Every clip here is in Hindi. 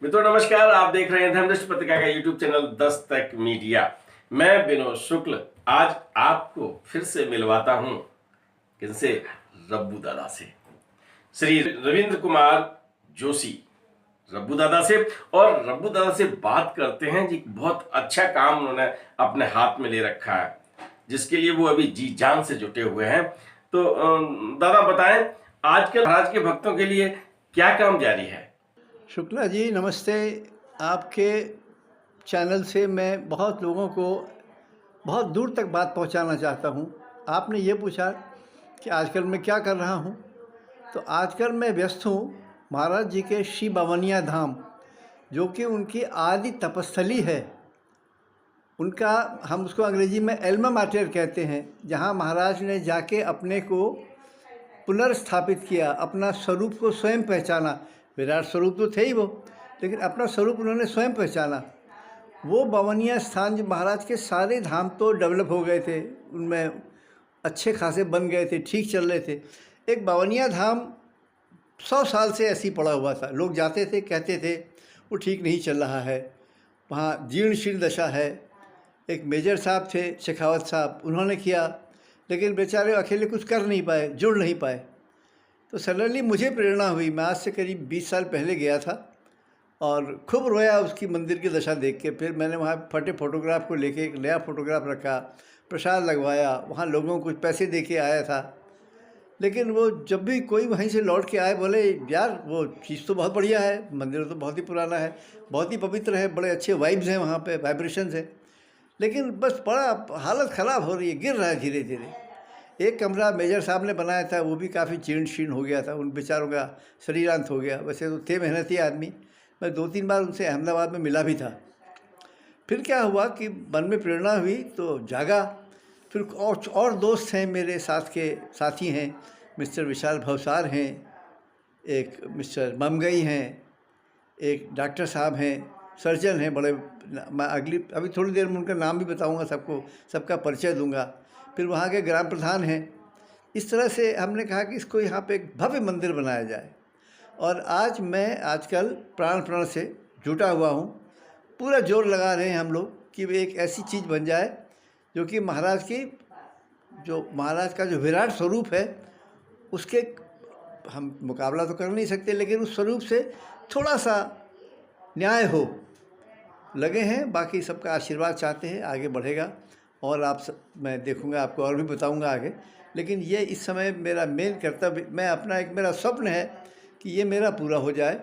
मित्रों नमस्कार, आप देख रहे हैं धर्मदृष्टि पत्रिका का यूट्यूब चैनल दस्तक मीडिया। मैं विनोद शुक्ल आज आपको फिर से मिलवाता हूं किनसे, रब्बू दादा से, श्री रविंद्र कुमार जोशी रब्बू दादा से। और रब्बू दादा से बात करते हैं जी, बहुत अच्छा काम उन्होंने अपने हाथ में ले रखा है जिसके लिए वो अभी जी जान से जुटे हुए हैं। तो दादा बताएं, आजकल महाराज के भक्तों के लिए क्या काम जारी है? शुक्ला जी नमस्ते। आपके चैनल से मैं बहुत लोगों को बहुत दूर तक बात पहुंचाना चाहता हूं। आपने ये पूछा कि आजकल मैं क्या कर रहा हूं, तो आजकल मैं व्यस्त हूं महाराज जी के श्री बावनिया धाम, जो कि उनकी आदि तपस्थली है। उनका हम उसको अंग्रेजी में एल्मा मैटर कहते हैं, जहां महाराज ने जाके अपने को पुनर्स्थापित किया, अपना स्वरूप को स्वयं पहचाना। विराट स्वरूप तो थे ही वो, लेकिन अपना स्वरूप उन्होंने स्वयं पहचाना। वो बावनिया स्थान जो महाराज के सारे धाम तो डेवलप हो गए थे, उनमें अच्छे खासे बन गए थे, ठीक चल रहे थे। एक बावनिया धाम 100 साल से ऐसे ही पड़ा हुआ था। लोग जाते थे, कहते थे वो ठीक नहीं चल रहा है, वहाँ जीर्ण शीर्ण दशा है। एक मेजर साहब थे शेखावत साहब, उन्होंने किया, लेकिन बेचारे अकेले कुछ कर नहीं पाए, जुड़ नहीं पाए। तो सडनली मुझे प्रेरणा हुई। मैं आज से करीब 20 साल पहले गया था और खूब रोया उसकी मंदिर की दशा देख के। फिर मैंने वहाँ फटे फोटोग्राफ को लेके एक नया फोटोग्राफ रखा, प्रसाद लगवाया, वहाँ लोगों को कुछ पैसे दे के आया था। लेकिन वो जब भी कोई वहीं से लौट के आए, बोले यार वो चीज़ तो बहुत बढ़िया है, मंदिर तो बहुत ही पुराना है, बहुत ही पवित्र है, बड़े अच्छे वाइब्स हैं वहाँ पे, वाइब्रेशंस है, लेकिन बस बड़ा हालत ख़राब हो रही है, गिर रहा है धीरे धीरे। एक कमरा मेजर साहब ने बनाया था, वो भी काफ़ी जीर्ण शीर्ण हो गया था, उन बेचारों का शरीरांत हो गया। वैसे तो थे मेहनती आदमी, मैं 2-3 बार उनसे अहमदाबाद में मिला भी था। फिर क्या हुआ कि मन में प्रेरणा हुई तो जागा। फिर और दोस्त हैं मेरे साथ के, साथी हैं, मिस्टर विशाल भवसार हैं, एक मिस्टर ममगई हैं, एक डॉक्टर साहब हैं, सर्जन हैं बड़े। मैं अभी थोड़ी देर में उनका नाम भी बताऊंगा, सबको सबका परिचय दूंगा। फिर वहाँ के ग्राम प्रधान हैं। इस तरह से हमने कहा कि इसको यहाँ पे एक भव्य मंदिर बनाया जाए। और आज मैं आजकल प्राण से जुटा हुआ हूँ। पूरा जोर लगा रहे हैं हम लोग कि एक ऐसी चीज़ बन जाए जो कि महाराज का जो विराट स्वरूप है उसके हम मुकाबला तो कर नहीं सकते, लेकिन उस स्वरूप से थोड़ा सा न्याय हो। लगे हैं, बाकी सबका आशीर्वाद चाहते हैं, आगे बढ़ेगा। और मैं देखूंगा, आपको और भी बताऊंगा आगे। लेकिन ये इस समय मेरा मेन कर्तव्य, मैं अपना एक मेरा स्वप्न है कि ये मेरा पूरा हो जाए,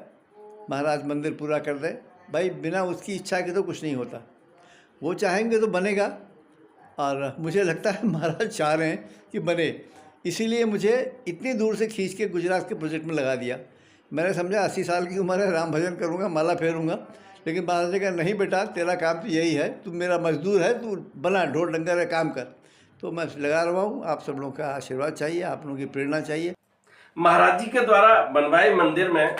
महाराज मंदिर पूरा कर दे। भाई बिना उसकी इच्छा के तो कुछ नहीं होता, वो चाहेंगे तो बनेगा। और मुझे लगता है महाराज चाह रहे हैं कि बने, इसीलिए मुझे इतनी दूर से खींच के गुजरात के प्रोजेक्ट में लगा दिया। मैंने समझा 80 साल की उम्र है, राम भजन करूँगा, माला फेरूँगा, लेकिन महाराज ने कहा नहीं बेटा, तेरा काम तो यही है, तू मेरा मजदूर है, तू बना ढोल डंगर है, काम कर। तो मैं लगा रहा हूँ। आप सब लोगों का आशीर्वाद चाहिए, आप लोगों की प्रेरणा चाहिए। महाराज जी के द्वारा बनवाए मंदिर में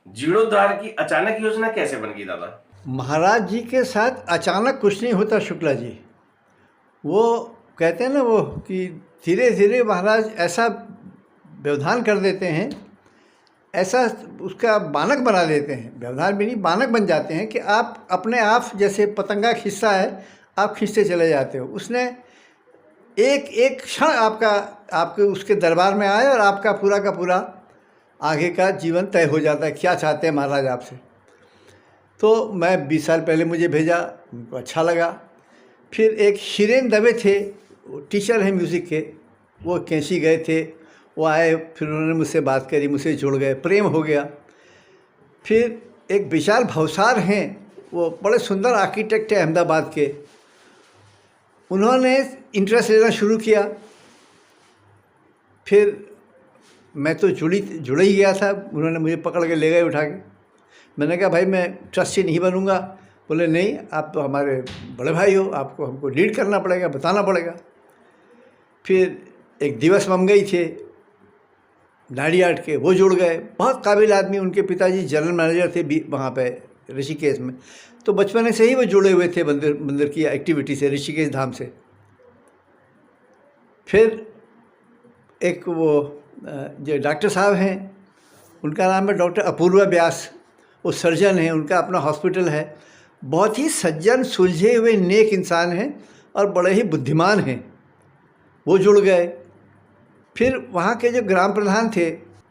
जीर्णोद्धार की अचानक योजना कैसे बन गई दादा? महाराज जी के साथ अचानक कुछ नहीं होता शुक्ला जी। वो कहते हैं ना वो कि धीरे धीरे महाराज ऐसा व्यवधान कर देते हैं, ऐसा उसका बानक बना देते हैं, व्यवधान भी नहीं, बानक बन जाते हैं कि आप अपने आप जैसे पतंगा खिस्सा है, आप खींचते चले जाते हो। उसने एक एक क्षण आपके उसके दरबार में आए और आपका पूरा का पूरा आगे का जीवन तय हो जाता है, क्या चाहते हैं महाराज आपसे। तो मैं 20 साल पहले मुझे भेजा, उनको अच्छा लगा। फिर एक शिरेन दवे थे, वो टीचर हैं म्यूज़िक के, वो कैंची गए थे, वो आए, फिर उन्होंने मुझसे बात करी, मुझसे जुड़ गए, प्रेम हो गया। फिर एक विशाल भवसार हैं, वो बड़े सुंदर आर्किटेक्ट है अहमदाबाद के, उन्होंने इंटरेस्ट लेना शुरू किया। फिर मैं तो जुड़ ही गया था, उन्होंने मुझे पकड़ के ले गए उठा के। मैंने कहा भाई मैं ट्रस्टी नहीं बनूंगा। बोले नहीं, आप तो हमारे बड़े भाई हो, आपको हमको लीड करना पड़ेगा, बताना पड़ेगा। फिर एक दिवस ममगई थे नाड़ी आर्ट के, वो जुड़ गए, बहुत काबिल आदमी। उनके पिताजी जनरल मैनेजर थे वहाँ पे ऋषिकेश में, तो बचपन से ही वो जुड़े हुए थे मंदिर की एक्टिविटी से, ऋषिकेश धाम से। फिर एक वो जो डॉक्टर साहब हैं, उनका नाम है डॉक्टर अपूर्वा व्यास, वो सर्जन हैं, उनका अपना हॉस्पिटल है। बहुत ही सज्जन सुलझे हुए नेक इंसान हैं और बड़े ही बुद्धिमान हैं। वो जुड़ गए। फिर वहाँ के जो ग्राम प्रधान थे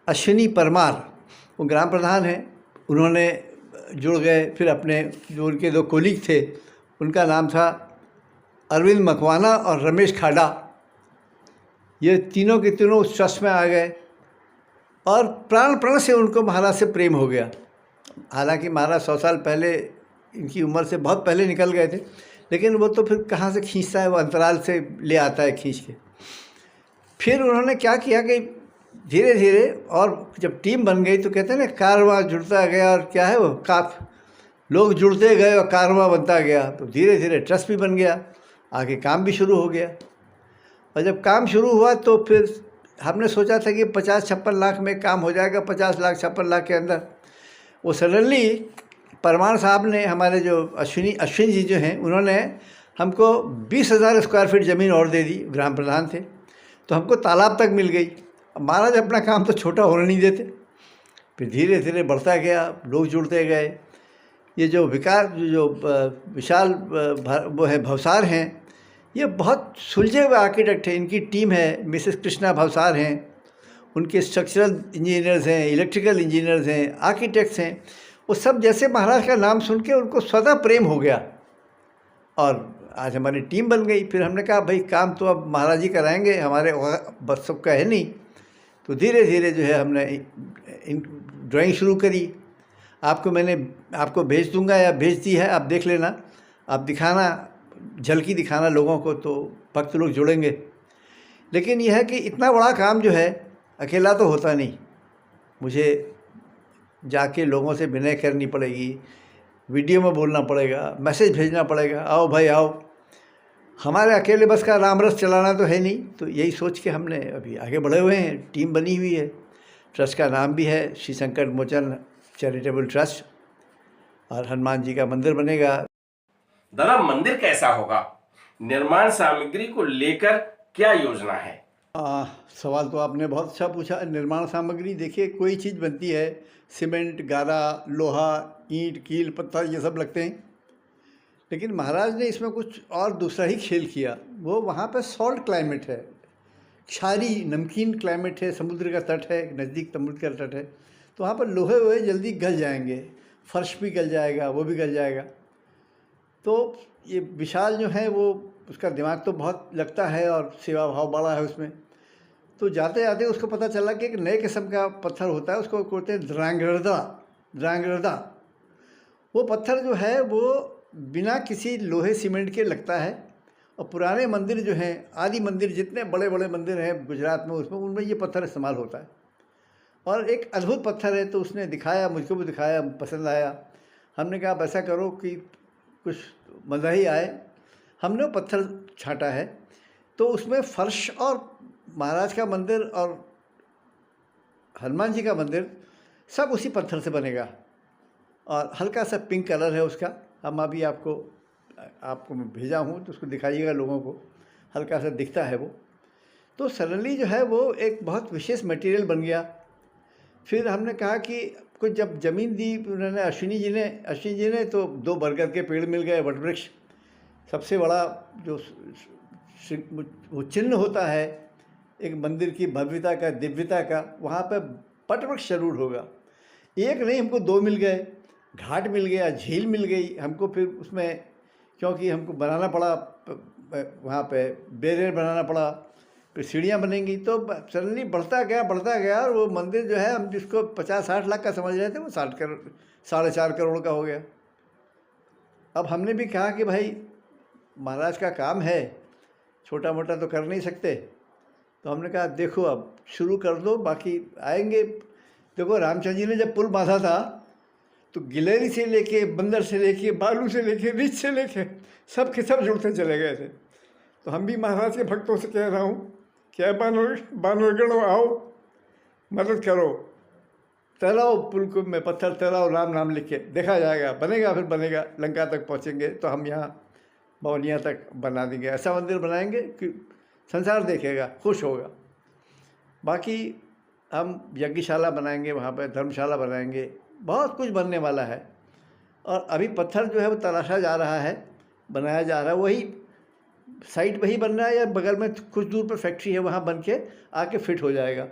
अश्विनी परमार, वो ग्राम प्रधान हैं, उन्होंने जुड़ गए। फिर अपने जो उनके दो कोलीग थे, उनका नाम था अरविंद मकवाना और रमेश खाड़ा, ये तीनों के तीनों उस ट्रस्ट में आ गए और प्राण प्राण से उनको महाराज से प्रेम हो गया। हालांकि महाराज 100 साल पहले, इनकी उम्र से बहुत पहले निकल गए थे, लेकिन वो तो फिर कहाँ से खींचता है, वो अंतराल से ले आता है खींच के। फिर उन्होंने क्या किया कि धीरे धीरे, और जब टीम बन गई तो कहते हैं ना, कारवां जुड़ता गया, और क्या है वो, लोग जुड़ते गए और कारवां बनता गया। तो धीरे धीरे ट्रस्ट भी बन गया, आगे काम भी शुरू हो गया। और जब काम शुरू हुआ तो फिर हमने सोचा था कि 50-56 लाख में काम हो जाएगा, 50 लाख 56 लाख के अंदर। वो सडनली परमार साहब ने, हमारे जो अश्विन जी जो हैं, उन्होंने हमको 20,000 स्क्वायर फीट ज़मीन और दे दी। ग्राम प्रधान थे तो हमको तालाब तक मिल गई। महाराज अपना काम तो छोटा होने नहीं देते। फिर धीरे धीरे बढ़ता गया, लोग जुड़ते गए। ये जो विशाल वो है भवसार हैं, ये बहुत सुलझे हुए आर्किटेक्ट हैं। इनकी टीम है, मिसेस कृष्णा भवसार हैं, उनके स्ट्रक्चरल इंजीनियर्स हैं, इलेक्ट्रिकल इंजीनियर्स हैं, आर्किटेक्ट्स हैं। वो सब जैसे महाराज का नाम सुन के उनको स्वतः प्रेम हो गया और आज हमारी टीम बन गई। फिर हमने कहा भाई काम तो अब महाराज जी कराएंगे, हमारे बस सबका है नहीं। तो धीरे धीरे जो है हमने ड्राइंग शुरू करी। आपको भेज दूंगा या भेज दी है, आप देख लेना, आप दिखाना, झलकी दिखाना लोगों को, तो भक्त लोग जुड़ेंगे। लेकिन यह है कि इतना बड़ा काम जो है अकेला तो होता नहीं, मुझे जाके लोगों से विनय करनी पड़ेगी, वीडियो में बोलना पड़ेगा, मैसेज भेजना पड़ेगा, आओ भाई आओ। हमारे अकेले बस का राम रस चलाना तो है नहीं। तो यही सोच के हमने अभी आगे बढ़े हुए हैं, टीम बनी हुई है। ट्रस्ट का नाम भी है श्री संकट मोचन चैरिटेबल ट्रस्ट, और हनुमान जी का मंदिर बनेगा। दादा, मंदिर कैसा होगा? निर्माण सामग्री को लेकर क्या योजना है? सवाल तो आपने बहुत अच्छा पूछा। निर्माण सामग्री देखिए, कोई चीज़ बनती है, सीमेंट, गारा, लोहा, ईंट, कील, पत्थर, ये सब लगते हैं। लेकिन महाराज ने इसमें कुछ और दूसरा ही खेल किया। वो वहाँ पर सॉल्ट क्लाइमेट है, क्षारी नमकीन क्लाइमेट है, समुद्र का तट है, नज़दीक समुद्र का तट है। तो वहाँ पर लोहे वोहे जल्दी गल जाएंगे, फर्श भी गल जाएगा, वो भी गल जाएगा। तो ये विशाल जो है वो, उसका दिमाग तो बहुत लगता है और सेवा भाव बड़ा है उसमें। तो जाते जाते उसको पता चला कि एक नए किस्म का पत्थर होता है, उसको कहते हैं द्रांगरदा। वो पत्थर जो है वो बिना किसी लोहे सीमेंट के लगता है। और पुराने मंदिर जो हैं, आदि मंदिर, जितने बड़े बड़े मंदिर हैं गुजरात में, उनमें ये पत्थर इस्तेमाल होता है। और एक अद्भुत पत्थर है। तो उसने दिखाया, मुझको भी दिखाया, पसंद आया। हमने कहा ऐसा करो कि कुछ मज़ा ही आए। हमने वो पत्थर छांटा है, तो उसमें फर्श और महाराज का मंदिर और हनुमान जी का मंदिर सब उसी पत्थर से बनेगा। और हल्का सा पिंक कलर है उसका। हम अभी आपको मैं भेजा हूँ, तो उसको दिखाइएगा लोगों को, हल्का सा दिखता है वो। तो सडनली जो है वो एक बहुत विशेष मटेरियल बन गया। फिर हमने कहा कि कुछ जब ज़मीन दी उन्होंने, अश्विनी जी ने, तो 2 बरगद के पेड़ मिल गए, वटवृक्ष। सबसे बड़ा जो वो चिन्ह होता है एक मंदिर की भव्यता का, दिव्यता का, वहाँ पर वटवृक्ष जरूर होगा। एक नहीं, हमको 2 मिल गए, घाट मिल गया, झील मिल गई हमको। फिर उसमें क्योंकि हमको बनाना पड़ा, वहाँ पे बैरियर बनाना पड़ा, फिर सीढ़ियाँ बनेंगी। तो सडनली बढ़ता गया और वो मंदिर जो है, हम जिसको 50-60 लाख का समझ रहे थे, वो 4.5 करोड़ का हो गया। अब हमने भी कहा कि भाई महाराज का काम है, छोटा मोटा तो कर नहीं सकते। तो हमने कहा देखो अब शुरू कर दो, बाकी आएंगे। देखो रामचंद्र जी ने जब पुल बांधा था, तो गिलहरी से लेके, बंदर से लेके, बालू से लेके, रीछ से लेके, सब के सब जुड़ते चले गए थे। तो हम भी महाराज के भक्तों से कह रहा हूँ, क्या बानरगणों आओ, मदद करो, तैराओ पुल को में पत्थर, तैराओ राम नाम लिख के, देखा जाएगा, बनेगा, फिर बनेगा। लंका तक पहुँचेंगे तो हम यहाँ भवनिया तक बना देंगे। ऐसा मंदिर बनाएंगे कि संसार देखेगा, खुश होगा। बाकी हम यज्ञशाला बनाएंगे, वहाँ पर धर्मशाला बनाएंगे, बहुत कुछ बनने वाला है। और अभी पत्थर जो है वो तराशा जा रहा है, बनाया जा रहा है, वही साइट वही बन रहा है या बगल में कुछ दूर पर फैक्ट्री है वहाँ बन के आके फिट हो जाएगा।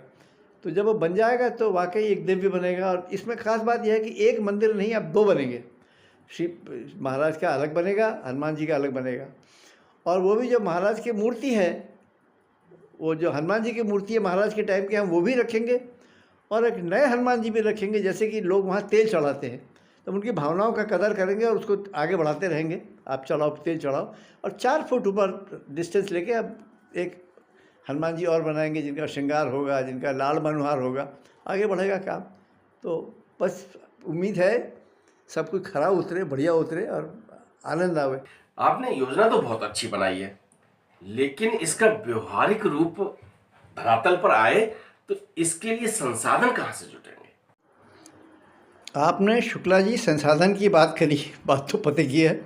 तो जब वो बन जाएगा तो वाकई एक दिव्य बनेगा। और इसमें ख़ास बात यह है कि एक मंदिर नहीं, अब 2 बनेंगे। श्री महाराज का अलग बनेगा, हनुमान जी का अलग बनेगा। और वो भी जो महाराज की मूर्ति है, वो जो हनुमान जी की मूर्ति है महाराज के टाइम के, हम वो भी रखेंगे। और एक नए हनुमान जी भी रखेंगे, जैसे कि लोग वहाँ तेल चढ़ाते हैं तो उनकी भावनाओं का कदर करेंगे और उसको आगे बढ़ाते रहेंगे। आप चढ़ाओ, तेल चढ़ाओ। और 4 फुट ऊपर डिस्टेंस लेके अब एक हनुमान जी और बनाएंगे, जिनका श्रृंगार होगा, जिनका लाल मनोहार होगा, आगे बढ़ेगा काम। तो बस उम्मीद है सब कुछ खरा उतरे, बढ़िया उतरे और आनंद आवे। आपने योजना तो बहुत अच्छी बनाई है, लेकिन इसका व्यवहारिक रूप धरातल पर आए तो इसके लिए संसाधन कहाँ से जुटेंगे? आपने शुक्ला जी संसाधन की बात करी, बात तो पते की है,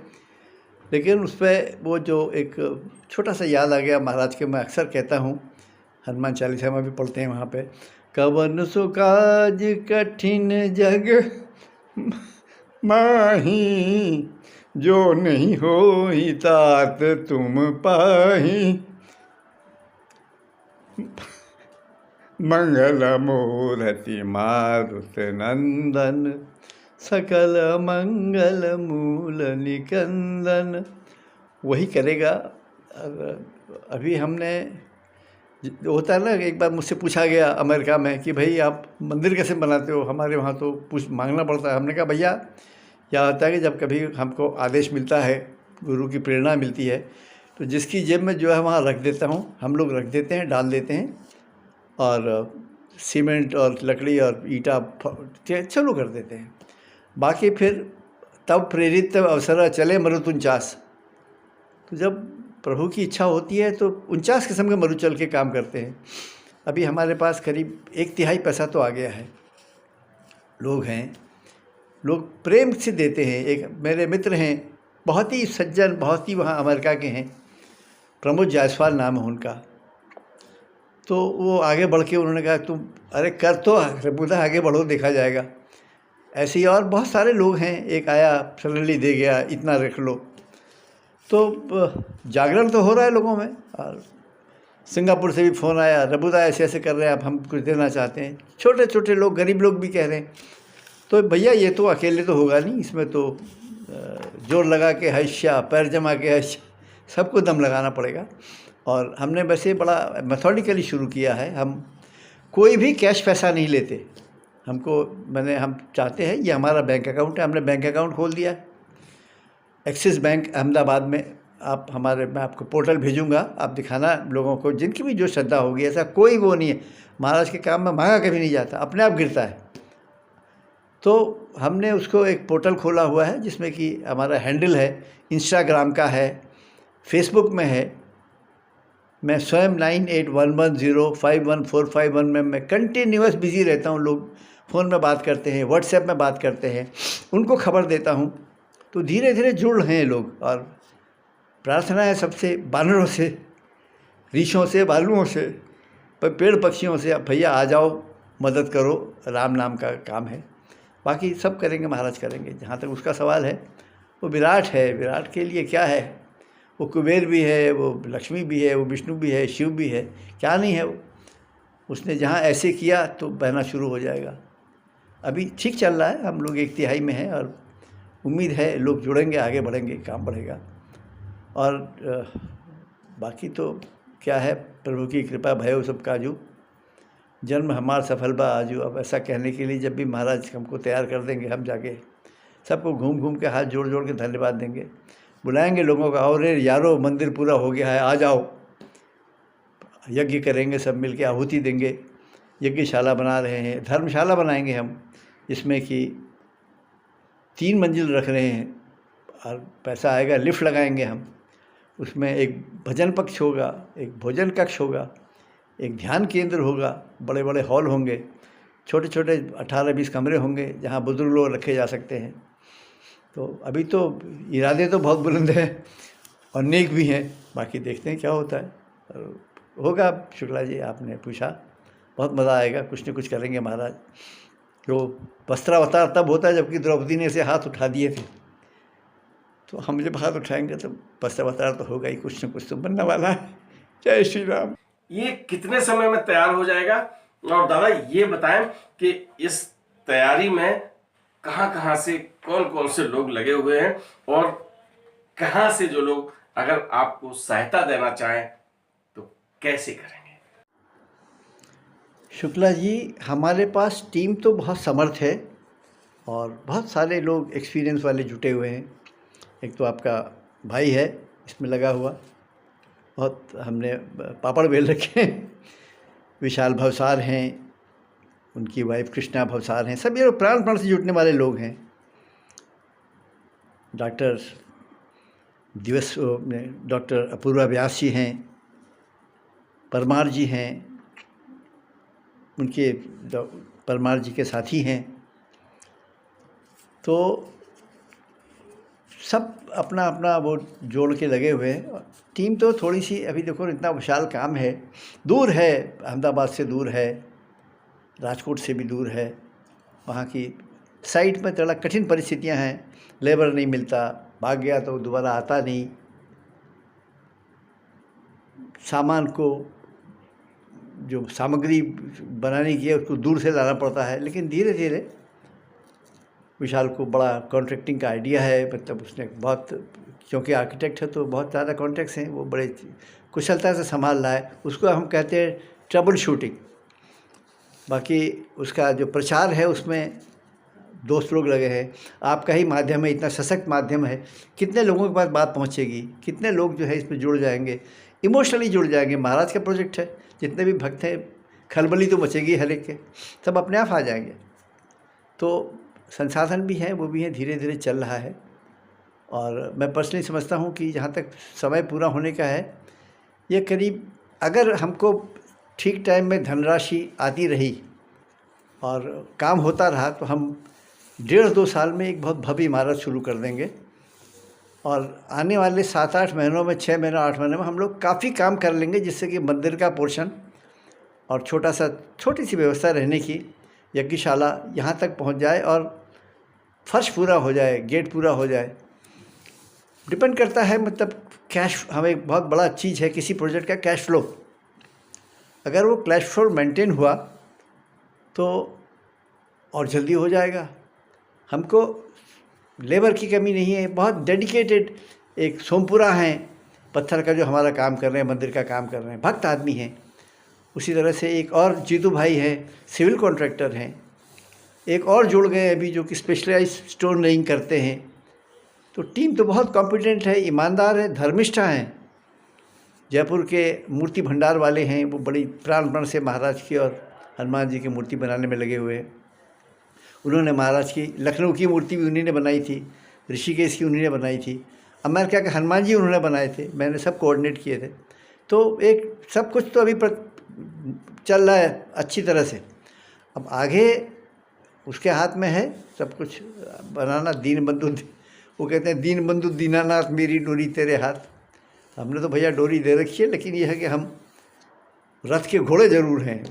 लेकिन उस पर वो जो एक छोटा सा याद आ गया महाराज के। मैं अक्सर कहता हूँ, हनुमान चालीसा में भी पढ़ते हैं वहाँ पे, कवन सो काज कठिन जग माही, जो नहीं होई तात तुम पाही, मंगल मूर्ति मारुत नंदन, सकल मंगल मूल निकंदन। वही करेगा। अभी हमने, होता है ना, एक बार मुझसे पूछा गया अमेरिका में कि भाई आप मंदिर कैसे बनाते हो, हमारे वहाँ तो पूछ मांगना पड़ता है। हमने कहा भैया क्या होता है कि जब कभी हमको आदेश मिलता है, गुरु की प्रेरणा मिलती है, तो जिसकी जेब में जो है वहाँ रख देता हूँ, हम लोग रख देते हैं, डाल देते हैं, और सीमेंट और लकड़ी और ईटा चालू कर देते हैं। बाकी फिर तब प्रेरित तब अवसर चले मरुतुंचास। तो जब प्रभु की इच्छा होती है तो 49 किस्म के मरु चल के काम करते हैं। अभी हमारे पास करीब 1/3 पैसा तो आ गया है। लोग हैं, लोग प्रेम से देते हैं। एक मेरे मित्र हैं, बहुत ही सज्जन, बहुत ही वहाँ अमेरिका के हैं, प्रमोद जायसवाल नाम है उनका। तो वो आगे बढ़ के उन्होंने कहा तुम अरे कर तो बुधा, आगे बढ़ो, देखा जाएगा। ऐसे ही और बहुत सारे लोग हैं। एक आया सडनली दे गया, इतना रख लो। तो जागरण तो हो रहा है लोगों में। और सिंगापुर से भी फ़ोन आया, रबुदा ऐसे ऐसे कर रहे हैं, आप हम कुछ देना चाहते हैं। छोटे छोटे लोग, गरीब लोग भी कह रहे हैं। तो भैया ये तो अकेले तो होगा नहीं, इसमें तो जोर लगा के हश्या, पैर जमा के हश्या, सबको दम लगाना पड़ेगा। और हमने वैसे बड़ा मेथोडिकली शुरू किया है। हम कोई भी कैश पैसा नहीं लेते। हम चाहते हैं, ये हमारा बैंक अकाउंट है, हमने बैंक अकाउंट खोल दिया है एक्सिस बैंक अहमदाबाद में। मैं आपको पोर्टल भेजूंगा, आप दिखाना लोगों को, जिनकी भी जो श्रद्धा होगी। ऐसा कोई वो नहीं है, महाराज के काम में मांगा कभी नहीं जाता, अपने आप गिरता है। तो हमने उसको एक पोर्टल खोला हुआ है जिसमें कि हमारा हैंडल है, इंस्टाग्राम का है, फेसबुक में है। मैं स्वयं 9811051451 में मैं कंटिन्यूअस बिजी रहता हूँ। लोग फ़ोन में बात करते हैं, व्हाट्सएप में बात करते हैं, उनको खबर देता हूँ। तो धीरे धीरे जुड़ रहे हैं लोग। और प्रार्थना है सबसे, बानरों से, रीछों से, भालुओं से, पेड़ पक्षियों से, अब भैया आ जाओ, मदद करो, राम नाम का काम है। बाकी सब करेंगे, महाराज करेंगे। जहाँ तक उसका सवाल है, वो विराट है। विराट के लिए क्या है, वो कुबेर भी है, वो लक्ष्मी भी है, वो विष्णु भी है, शिव भी है, क्या नहीं है वो। उसने जहाँ ऐसे किया तो बहना शुरू हो जाएगा। अभी ठीक चल रहा है, हम लोग 1/3 में हैं और उम्मीद है लोग जुड़ेंगे, आगे बढ़ेंगे, काम बढ़ेगा। और बाकी तो क्या है, प्रभु की कृपा भयो सब काजू, जन्म हमार सफल बा आजू। अब ऐसा कहने के लिए जब भी महाराज हमको तैयार कर देंगे, हम जाके सबको घूम घूम के हाथ जोड़ जोड़ के धन्यवाद देंगे, बुलाएंगे लोगों का, और यारो मंदिर पूरा हो गया है, आ जाओ, यज्ञ करेंगे, सब मिल के आहुति देंगे। यज्ञशाला बना रहे हैं, धर्मशाला बनाएंगे हम, जिसमें कि 3 मंजिल रख रहे हैं। और पैसा आएगा, लिफ्ट लगाएंगे हम, उसमें एक भजन पक्ष होगा, एक भोजन कक्ष होगा, एक ध्यान केंद्र होगा, बड़े बड़े हॉल होंगे, छोटे छोटे 18-20 कमरे होंगे जहाँ बुजुर्ग लोग रखे जा सकते हैं। तो अभी तो इरादे तो बहुत बुलंद हैं और नेक भी हैं, बाकी देखते हैं क्या होता है। और होगा। शुक्ला जी आपने पूछा, बहुत मज़ा आएगा, कुछ न कुछ करेंगे महाराज। जो वस्त्रावतार तब होता है जबकि द्रौपदी ने ऐसे हाथ उठा दिए थे, तो हम जब हाथ उठाएंगे तो वस्त्रावतार तो होगा ही, कुछ न कुछ तो बनने वाला है। जय श्री राम। ये कितने समय में तैयार हो जाएगा? और दादा ये बताएं कि इस तैयारी में कहां से कौन कौन से लोग लगे हुए हैं, और कहां से जो लोग अगर आपको सहायता देना चाहें तो कैसे करेंगे? शुक्ला जी, हमारे पास टीम तो बहुत समर्थ है और बहुत सारे लोग एक्सपीरियंस वाले जुटे हुए हैं। एक तो आपका भाई है इसमें लगा हुआ, बहुत हमने पापड़ बेल रखे हैं। विशाल भवसार हैं, उनकी वाइफ कृष्णा भवसार हैं, सब ये लोग प्राण प्राण से जुटने वाले लोग हैं। डॉक्टर अपूर्वा व्यास जी हैं, परमार जी हैं, उनके परमार जी के साथी हैं। तो सब अपना अपना वो जोड़ के लगे हुए हैं। टीम तो थोड़ी सी अभी देखो इतना विशाल काम है, दूर है, अहमदाबाद से दूर है, राजकोट से भी दूर है। वहाँ की साइट में थोड़ा कठिन परिस्थितियाँ हैं, लेबर नहीं मिलता, भाग गया तो दोबारा आता नहीं, सामान को जो सामग्री बनाने की है उसको दूर से लाना पड़ता है। लेकिन धीरे धीरे विशाल को बड़ा कॉन्ट्रैक्टिंग का आइडिया है, मतलब उसने बहुत, क्योंकि आर्किटेक्ट है तो बहुत ज़्यादा कॉन्ट्रैक्ट्स हैं, वो बड़े कुशलता से संभाल रहा है। उसको हम कहते हैं ट्रबल शूटिंग। बाकी उसका जो प्रचार है उसमें दोस्त लोग लगे हैं। आपका ही माध्यम है, इतना सशक्त माध्यम है, कितने लोगों के पास बात पहुंचेगी, कितने लोग जो है इसमें जुड़ जाएंगे, इमोशनली जुड़ जाएंगे। महाराज का प्रोजेक्ट है, जितने भी भक्त हैं, खलबली तो मचेगी हर एक के, सब अपने आप आ जाएंगे। तो संसाधन भी हैं, वो भी हैं, धीरे धीरे चल रहा है। और मैं पर्सनली समझता हूँ कि जहाँ तक समय पूरा होने का है, ये करीब, अगर हमको ठीक टाइम में धनराशि आती रही और काम होता रहा, तो हम 1.5-2 साल में एक बहुत भव्य इमारत शुरू कर देंगे। और आने वाले 7-8 महीनों में, 6 महीनों 8 महीनों में हम लोग काफ़ी काम कर लेंगे, जिससे कि मंदिर का पोर्शन और छोटी सी व्यवस्था रहने की, यज्ञशाला यहाँ तक पहुँच जाए और फर्श पूरा हो जाए, गेट पूरा हो जाए। डिपेंड करता है, मतलब कैश हमें बहुत बड़ा चीज़ है किसी प्रोजेक्ट का, कैश फ्लो। अगर वो कैश फ्लो मेंटेन हुआ तो और जल्दी हो जाएगा। हमको लेबर की कमी नहीं है, बहुत डेडिकेटेड एक सोमपुरा हैं, पत्थर का जो हमारा काम कर रहे हैं, मंदिर का काम कर रहे हैं, भक्त आदमी हैं। उसी तरह से एक और जीतू भाई हैं, सिविल कॉन्ट्रैक्टर हैं। एक और जुड़ गए अभी जो कि स्पेशलाइज स्टोन लेइंग करते हैं। तो टीम तो बहुत कॉम्पिटेंट है, ईमानदार है, धर्मिष्ठा हैं। जयपुर के मूर्ति भंडार वाले हैं, वो बड़ी प्राण से महाराज की और हनुमान जी की मूर्ति बनाने में लगे हुए हैं। उन्होंने महाराज की लखनऊ की मूर्ति भी उन्हीं ने बनाई थी, ऋषिकेश की उन्हीं ने बनाई थी, अमेरिका के हनुमान जी उन्होंने बनाए थे, मैंने सब कोऑर्डिनेट किए थे। तो एक सब कुछ तो अभी चल रहा है अच्छी तरह से। अब आगे उसके हाथ में है सब कुछ बनाना। दीन बंधु, वो कहते हैं दीन बंधु दीनानाथ मेरी डोरी तेरे हाथ। हमने तो भैया डोरी दे रखी है, लेकिन यह है कि हम रथ के घोड़े ज़रूर हैं।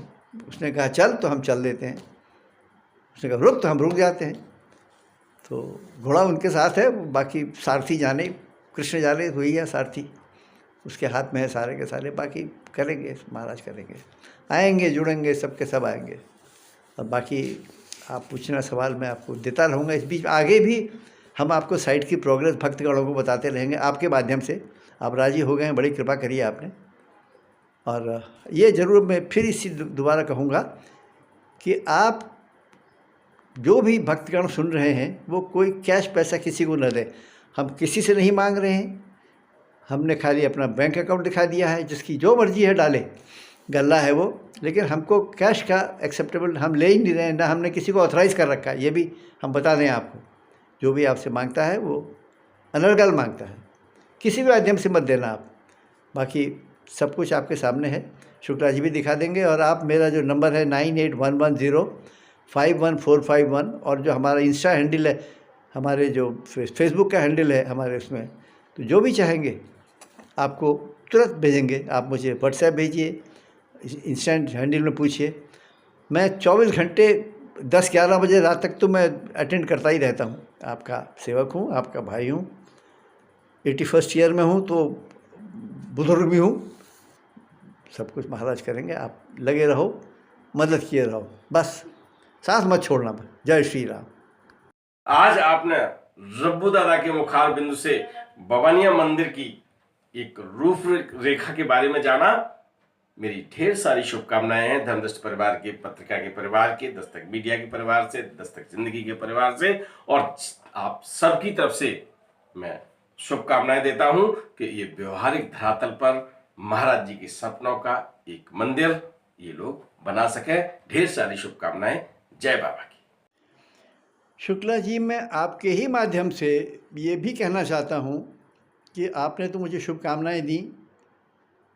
उसने कहा चल तो हम चल देते हैं, उसने कहा रुक तो हम रुक जाते हैं। तो घोड़ा उनके साथ है, बाकी सारथी जाने, कृष्ण जाने, वही है सारथी, उसके हाथ में है सारे के सारे। बाकी करेंगे, महाराज करेंगे, आएंगे, जुड़ेंगे, सबके सब आएंगे। और बाकी आप पूछना सवाल मैं आपको देता रहूँगा। इस बीच आगे भी हम आपको साइट की प्रोग्रेस भक्तगणों को बताते रहेंगे आपके माध्यम से। आप राजी हो गए हैं, बड़ी कृपा करिए आपने। और ये ज़रूर मैं फिर इसी दोबारा कहूँगा कि आप जो भी भक्तगण सुन रहे हैं वो कोई कैश पैसा किसी को न दें। हम किसी से नहीं मांग रहे हैं, हमने खाली अपना बैंक अकाउंट दिखा दिया है, जिसकी जो मर्जी है डाले, गल्ला है वो। लेकिन हमको कैश का एक्सेप्टेबल हम ले ही नहीं रहे हैं, ना हमने किसी को ऑथराइज़ कर रखा है। ये भी हम बता दें आपको, जो भी आपसे मांगता है वो अनर्गल मांगता है, किसी भी माध्यम से मत देना आप। बाकी सब कुछ आपके सामने है, शुक्ला जी भी दिखा देंगे। और आप, मेरा जो नंबर है 9811051451, और जो हमारा इंस्टा हैंडल है, हमारे जो फेसबुक का हैंडल है हमारे उसमें, तो जो भी चाहेंगे आपको तुरंत भेजेंगे। आप मुझे व्हाट्सएप भेजिए, इंस्टेंट हैंडल में पूछिए। मैं 24 घंटे 10-11 बजे रात तक तो मैं अटेंड करता ही रहता हूँ। आपका सेवक हूँ, आपका भाई हूँ, 81st ईयर में हूँ, तो बुजुर्ग भी हूँ। सब कुछ महाराज करेंगे, आप लगे रहो, मदद किए रहो, बस साथ मत छोड़ना। जय श्री राम। आज आपने रब्बू दादा के मुखार बिंदु से बवानिया मंदिर की एक रूपरेखा के बारे में जाना। मेरी ढेर सारी शुभकामनाएं हैं धर्मदृष्टि परिवार के, पत्रिका के परिवार के, दस्तक मीडिया के परिवार से, दस्तक जिंदगी के परिवार से, और आप सबकी तरफ से मैं शुभकामनाएं देता हूं कि ये व्यवहारिक धरातल पर महाराज जी के सपनों का एक मंदिर ये लोग बना सके। ढेर सारी शुभकामनाएं। जय बाबा की। शुक्ला जी, मैं आपके ही माध्यम से ये भी कहना चाहता हूँ कि आपने तो मुझे शुभकामनाएं दी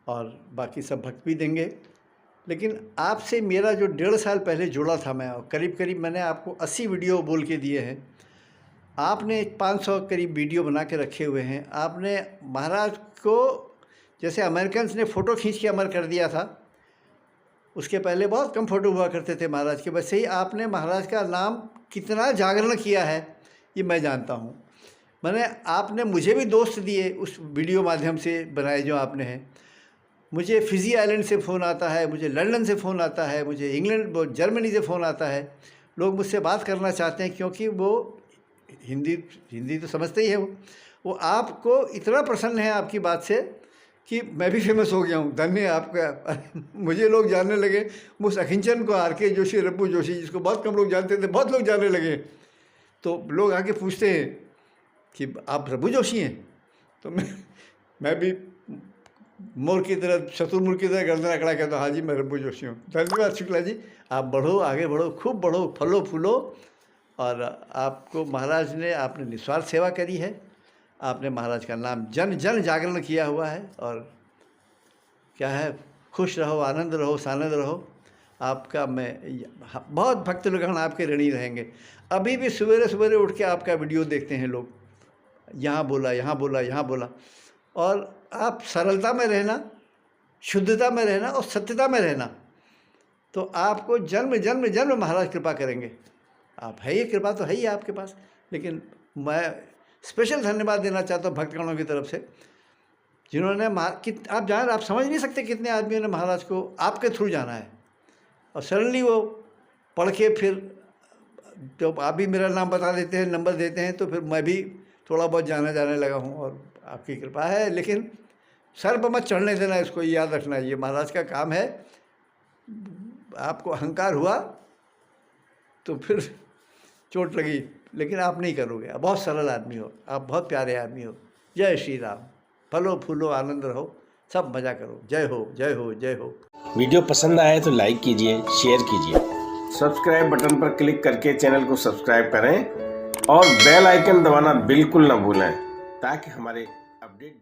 और बाकी सब भक्त भी देंगे, लेकिन आपसे मेरा जो 1.5 साल पहले जुड़ा था मैं, करीब करीब मैंने आपको 80 वीडियो बोल के दिए हैं। आपने 500 करीब वीडियो बना के रखे हुए हैं। आपने महाराज को जैसे अमेरिकन ने फ़ोटो खींच के अमर कर दिया था, उसके पहले बहुत कम फ़ोटो हुआ करते थे महाराज के, वैसे ही आपने महाराज का नाम कितना जागरण किया है ये मैं जानता हूँ। आपने मुझे भी दोस्त दिए उस वीडियो माध्यम से बनाए जो आपने हैं। मुझे फिजी आइलैंड से फ़ोन आता है, मुझे लंदन से फ़ोन आता है, मुझे इंग्लैंड जर्मनी से फ़ोन आता है। लोग मुझसे बात करना चाहते हैं क्योंकि वो हिंदी तो समझते ही है। वो आपको इतना प्रसन्न है आपकी बात से कि मैं भी फेमस हो गया हूँ। धन्य है आपका। मुझे लोग जानने लगे, उस अखिंचन को, आर.के. जोशी, रब्बू जोशी, जिसको बहुत कम लोग जानते थे, बहुत लोग जानने लगे। तो लोग आके पूछते हैं कि आप रब्बू जोशी हैं? तो मैं भी मोर की तरह, शत्रुमुर्ग की तरह गर्दन अकड़ा कहता हूँ, हाँ जी मैं रब्बू जोशी हूँ। धन्यवाद शुक्ला जी। आप बढ़ो, आगे बढ़ो, खूब बढ़ो, फलो फूलो। और आपको महाराज ने, आपने निस्वार्थ सेवा करी है। आपने महाराज का नाम जन जन जागरण किया हुआ है। और क्या है, खुश रहो, आनंद रहो, सानंद रहो। आपका मैं बहुत भक्त लोगन आपके ऋणी रहेंगे। अभी भी सवेरे सवेरे उठ के आपका वीडियो देखते हैं लोग, यहाँ बोला, यहाँ बोला, यहाँ बोला। और आप सरलता में रहना, शुद्धता में रहना और सत्यता में रहना, तो आपको जन्म जन्म जन्म महाराज कृपा करेंगे। आप है ही, कृपा तो है ही आपके पास। लेकिन मैं स्पेशल धन्यवाद देना चाहता हूँ भक्तगणों की तरफ से, जिन्होंने आप समझ नहीं सकते कितने आदमियों ने महाराज को आपके थ्रू जाना है। और सडनली वो पढ़ के फिर तो आप भी मेरा नाम बता देते हैं, नंबर देते हैं, तो फिर मैं भी थोड़ा बहुत जाने लगा हूँ। और आपकी कृपा है, लेकिन सर पर मत चढ़ने देना, इसको याद रखना। ये महाराज का काम है। आपको अहंकार हुआ तो फिर चोट लगी, लेकिन आप नहीं करोगे। आप बहुत सरल आदमी हो, आप बहुत प्यारे आदमी हो। जय श्री राम। फलो फूलो, आनंद रहो, सब मज़ा करो। जय हो, जय हो, जय हो। वीडियो पसंद आए तो लाइक कीजिए, शेयर कीजिए, सब्सक्राइब बटन पर क्लिक करके चैनल को सब्सक्राइब करें और बेल आइकन दबाना बिल्कुल ना भूलें, ताकि हमारे अपडेट